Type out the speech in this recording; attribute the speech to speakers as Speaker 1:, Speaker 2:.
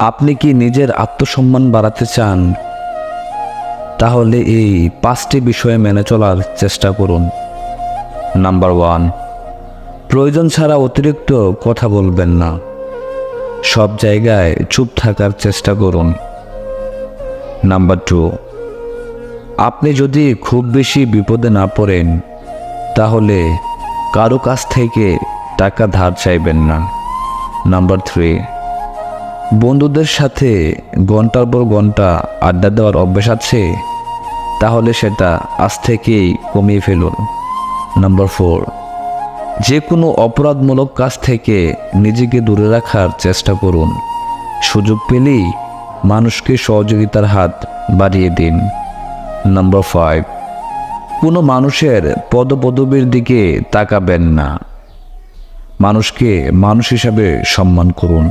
Speaker 1: আপনি কি নিজের আত্মসম্মান বাড়াতে চান? তাহলে এই 5টি বিষয়ে মেনে চলার চেষ্টা করুন। নাম্বার 1, প্রয়োজন ছাড়া অতিরিক্ত কথা বলবেন না। সব জায়গায় চুপ থাকার চেষ্টা করুন। নাম্বার 2, আপনি যদি খুব বেশি বিপদে না পড়েন তাহলে কারো কাছ থেকে টাকা ধার চাইবেন না। নাম্বার 3, বন্ধুদের সাথে ঘন্টার পর ঘন্টা আড্ডা দেওয়ার অভ্যাস আছে, তাহলে সেটা আজ থেকেই কমিয়ে ফেলুন। নাম্বার 4, যে কোনো অপরাধমূলক কাজ থেকে নিজেকে দূরে রাখার চেষ্টা করুন। সুযোগ পেলেই মানুষকে সহযোগিতার হাত বাড়িয়ে দিন। নাম্বার 5, কোনো মানুষের পদপদবীর দিকে তাকাবেন না। মানুষকে মানুষ হিসাবে সম্মান করুন।